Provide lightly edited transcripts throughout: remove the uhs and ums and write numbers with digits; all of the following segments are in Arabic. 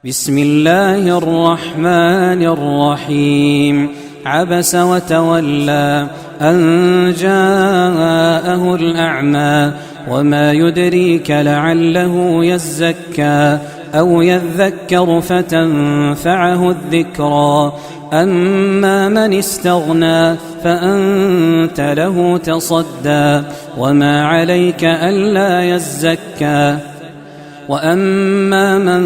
بسم الله الرحمن الرحيم. عبس وتولى أن جاءه الأعمى وما يدريك لعله يزكى أو يذكر فتنفعه الذكرى. أما من استغنى فأنت له تصدى وما عليك ألا يزكى. وأما من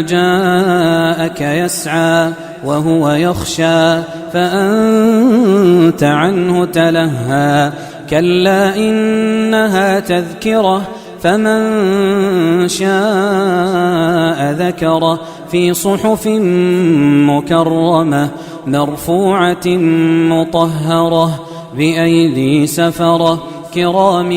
جاءك يسعى وهو يخشى فأنت عنه تلهى. كلا إنها تذكرة فمن شاء ذكره في صحف مكرمة مرفوعة مطهرة بأيدي سفرة كرام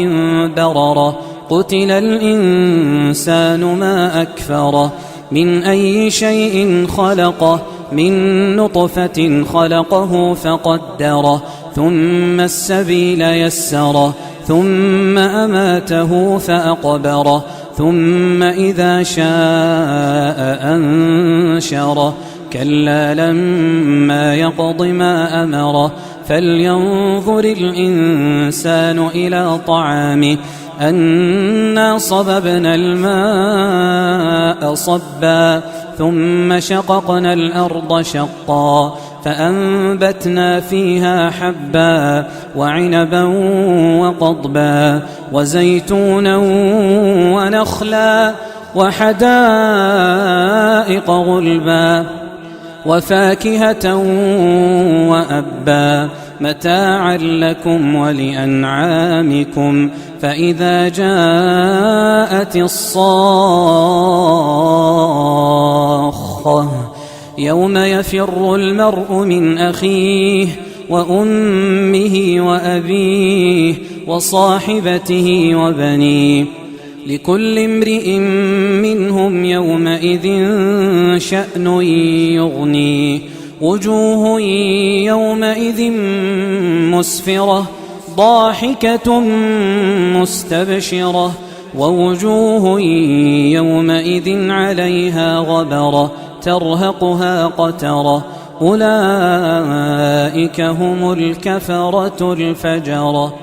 بررة. قتل الإنسان ما أكفره من أي شيء خلقه من نطفة خلقه فقدره ثم السبيل يسره ثم أماته فأقبره ثم إذا شاء أنشره. كلا لما يقض ما أمره فلينظر الإنسان إلى طعامه أنا صببنا الماء صبا ثم شققنا الأرض شقا فأنبتنا فيها حبا وعنبا وقضبا وزيتونا ونخلا وحدائق غلبا وفاكهة وأبا متاعا لكم ولأنعامكم. فإذا جاءت الصاخة يوم يفر المرء من أخيه وأمه وأبيه وصاحبته وبنيه لكل امرئ منهم يومئذ شأن يغنيه. وجوه يومئذ مسفرة ضاحكة مستبشرة ووجوه يومئذ عليها غبرة ترهقها قترة. أولئك هم الكفرة الفجرة.